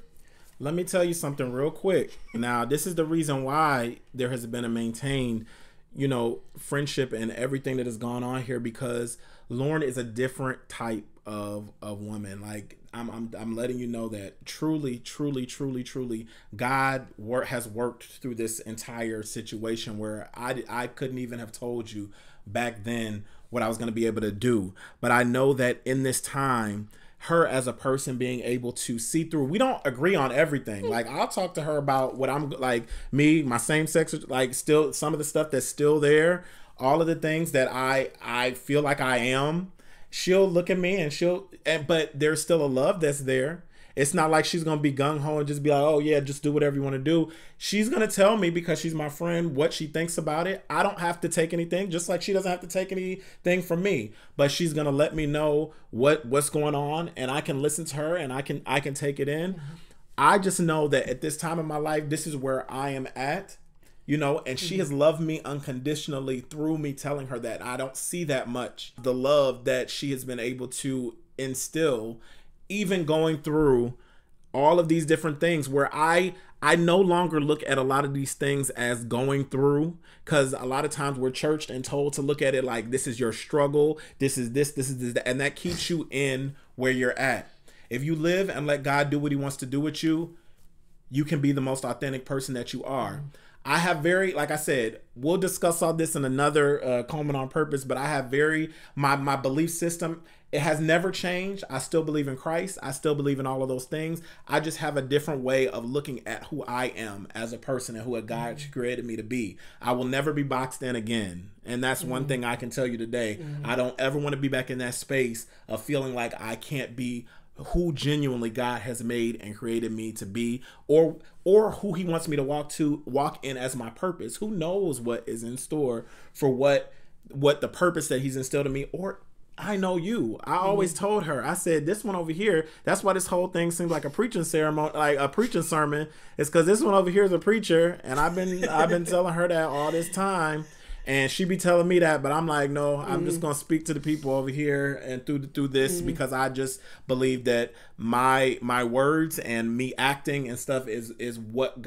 Let me tell you something real quick. Now, this is the reason why there has been a maintained, friendship and everything that has gone on here, because Lauren is a different type of woman. Like, I'm letting you know that truly, truly, truly, truly, God has worked through this entire situation where I couldn't even have told you back then what I was going to be able to do. But I know that in this time, her as a person being able to see through, we don't agree on everything. Like, I'll talk to her about what I'm like, my same sex, like, still some of the stuff that's still there, all of the things that I feel like I am. She'll look at me but there's still a love that's there. It's not like she's going to be gung-ho and just be like, oh yeah, just do whatever you want to do. She's going to tell me, because she's my friend, what she thinks about it. I don't have to take anything, just like she doesn't have to take anything from me. But she's going to let me know what's going on, and I can listen to her, and I can take it in. I just know that at this time in my life, this is where I am at. And she has loved me unconditionally through me telling her that. I don't see that much. The love that she has been able to instill, even going through all of these different things, where I no longer look at a lot of these things as going through, because a lot of times we're churched and told to look at it like, this is your struggle, this is this is that, and that keeps you in where you're at. If you live and let God do what he wants to do with you, you can be the most authentic person that you are. I have like I said, we'll discuss all this in another Coleman On Purpose, but I have my belief system, it has never changed. I still believe in Christ. I still believe in all of those things. I just have a different way of looking at who I am as a person and who God created me to be. I will never be boxed in again. And that's one thing I can tell you today. I don't ever want to be back in that space of feeling like I can't be who genuinely God has made and created me to be, or who he wants me to walk in as my purpose. Who knows what is in store for what the purpose that he's instilled in me. Or I know you. I always told her, I said, this one over here, that's why this whole thing seems like a preaching ceremony, like a preaching sermon. It's because this one over here is a preacher, and I've been telling her that all this time. And she be telling me that, but I'm like, no, I'm just going to speak to the people over here and through this, because I just believe that my words and me acting and stuff is what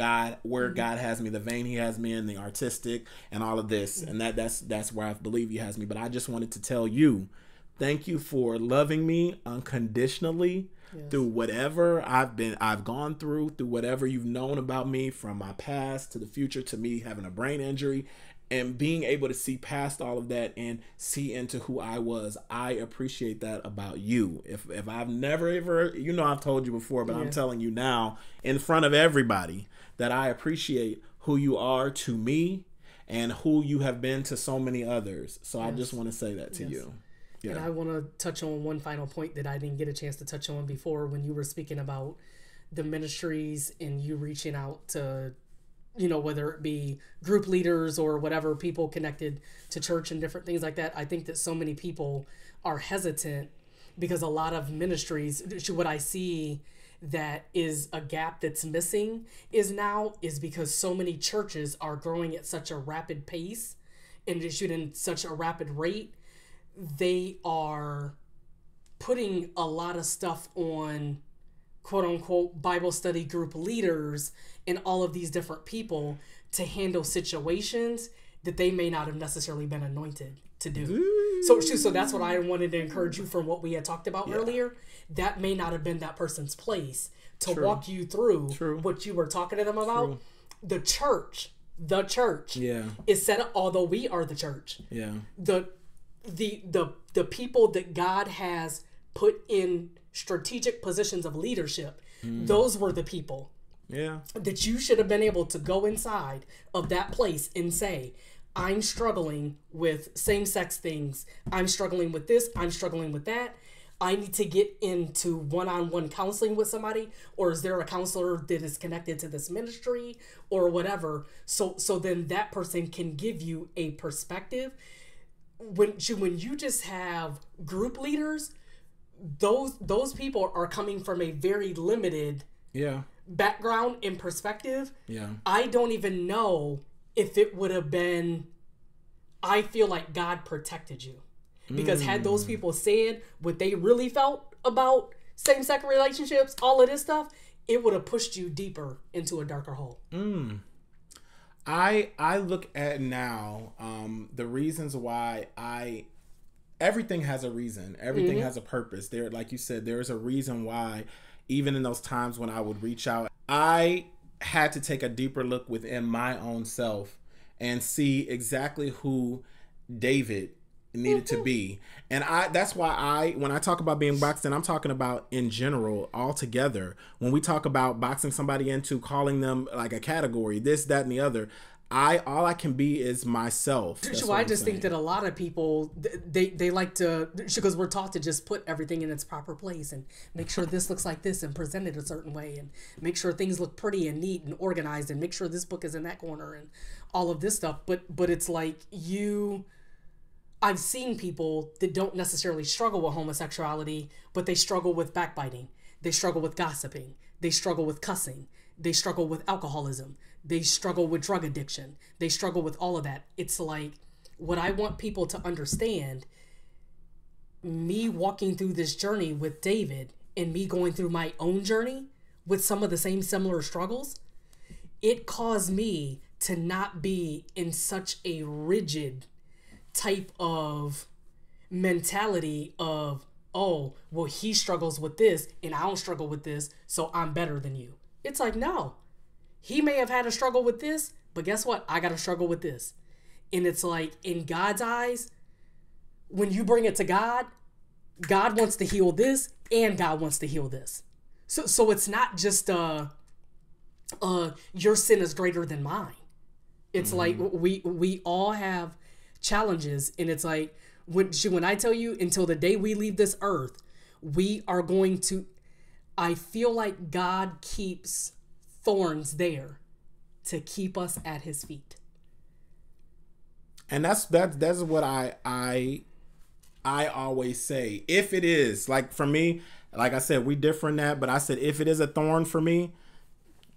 where God has me, the vein he has me in, the artistic and all of this. And that's where I believe he has me. But I just wanted to tell you, thank you for loving me unconditionally. Yes. Through whatever I've gone through whatever you've known about me, from my past to the future, to me having a brain injury. And being able to see past all of that and see into who I was, I appreciate that about you. If I've never ever, I've told you before, but I'm telling you now in front of everybody that I appreciate who you are to me and who you have been to so many others. So I just want to say that to you. Yeah. And I want to touch on one final point that I didn't get a chance to touch on before, when you were speaking about the ministries and you reaching out to, whether it be group leaders or whatever, people connected to church and different things like that. I think that so many people are hesitant because a lot of ministries, what I see that is a gap that's missing is because so many churches are growing at such a rapid pace and in such a rapid rate. They are putting a lot of stuff on quote unquote Bible study group leaders and all of these different people to handle situations that they may not have necessarily been anointed to do. So that's what I wanted to encourage you from what we had talked about earlier. That may not have been that person's place to walk you through what you were talking to them about. True. The church is set up, although we are the church. Yeah. The people that God has put in strategic positions of leadership, those were the people that you should have been able to go inside of that place and say, I'm struggling with same-sex things. I'm struggling with this. I'm struggling with that. I need to get into one-on-one counseling with somebody, or is there a counselor that is connected to this ministry or whatever? So then that person can give you a perspective. When you just have group leaders, those people are coming from a very limited background and perspective. Yeah. I don't even know if it would have been, I feel like God protected you. Because had those people said what they really felt about same-sex relationships, all of this stuff, it would have pushed you deeper into a darker hole. I look at now the reasons why everything has a reason. Everything has a purpose. There, like you said, there's a reason why even in those times when I would reach out, I had to take a deeper look within my own self and see exactly who David needed to be. And that's why when I talk about being boxed in, I'm talking about in general altogether. When we talk about boxing somebody into, calling them like a category, this, that, and the other, all I can be is myself. So I just think that a lot of people, they like to, because we're taught to just put everything in its proper place and make sure this looks like this and present it a certain way and make sure things look pretty and neat and organized and make sure this book is in that corner and all of this stuff. But it's like I've seen people that don't necessarily struggle with homosexuality, but they struggle with backbiting. They struggle with gossiping. They struggle with cussing. They struggle with alcoholism. They struggle with drug addiction. They struggle with all of that. It's like, what I want people to understand, me walking through this journey with David and me going through my own journey with some of the same similar struggles, it caused me to not be in such a rigid type of mentality of, oh, well, he struggles with this and I don't struggle with this, so I'm better than you. It's like, no, he may have had a struggle with this, but guess what? I got to struggle with this. And it's like, in God's eyes, when you bring it to God, God wants to heal this and God wants to heal this. So it's not just your sin is greater than mine. It's like we all have challenges, and it's like when I tell you, until the day we leave this earth, we are going to, I feel like God keeps thorns there to keep us at his feet. And that's what I always say. If it is, like, for me, like I said, we differ in that, but I said, if it is a thorn for me,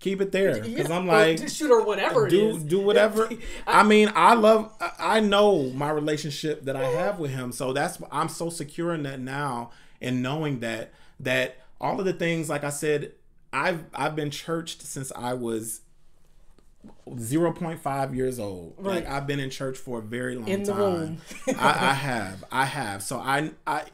keep it there. Because I'm like, just shoot or whatever do whatever. I mean, I know my relationship that I have with him. So I'm so secure in that now, and knowing that all of the things, like I said, I've been churched since I was 0.5 years old. Right. Like, I've been in church for a very long time. In the womb. I have. So I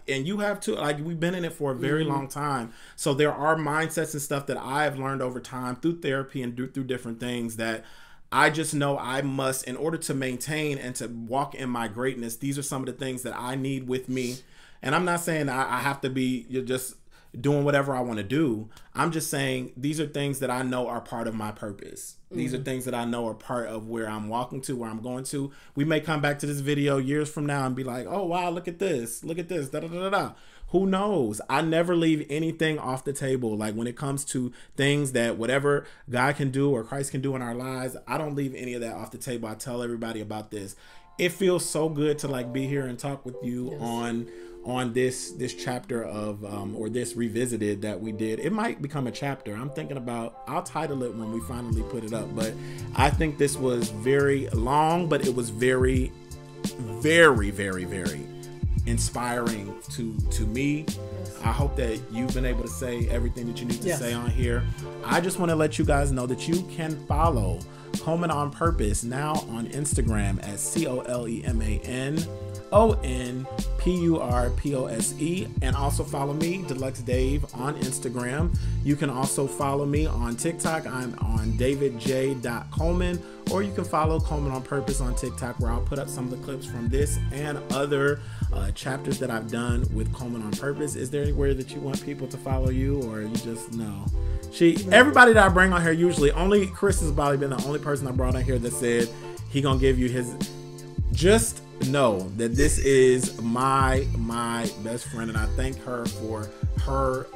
and you have too. Like, we've been in it for a very long time. So there are mindsets and stuff that I've learned over time through therapy and through different things that I just know I must, in order to maintain and to walk in my greatness. These are some of the things that I need with me. And I'm not saying I have to be just doing whatever I want to do. I'm just saying these are things that I know are part of my purpose. These are things that I know are part of where I'm walking to, where I'm going to. We may come back to this video years from now and be like, oh, wow, look at this, da, da, da, da, da. Who knows? I never leave anything off the table. Like, when it comes to things that whatever God can do or Christ can do in our lives, I don't leave any of that off the table. I tell everybody about this. It feels so good to, like, be here and talk with you on this chapter of or this revisited that we did. It might become a chapter. I'm thinking about, I'll title it when we finally put it up, but I think this was very long, but it was very, very, very, very inspiring to me. I hope that you've been able to say everything that you need to say on here. I just want to let you guys know that you can follow Coleman On Purpose now on Instagram at COLEMAN ONPURPOSE. And also follow me, Deluxe Dave, on Instagram. You can also follow me on TikTok. I'm on davidj.coleman, or you can follow Coleman On Purpose on TikTok, where I'll put up some of the clips from this and other chapters that I've done with Coleman On Purpose. Is there anywhere that you want people to follow you, or you just know? Everybody that I bring on here, usually only Chris has probably been the only person I brought on here that said he gonna give you his. Just know that this is my best friend, and I thank her for her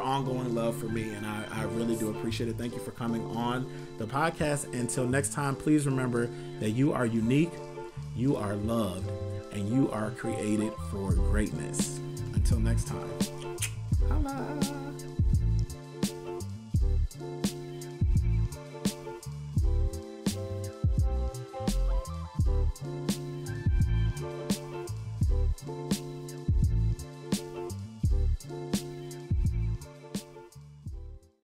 ongoing love for me, and I really do appreciate it. Thank you for coming on the podcast. Until next time, please remember that you are unique, you are loved, and you are created for greatness. Until next time, holla.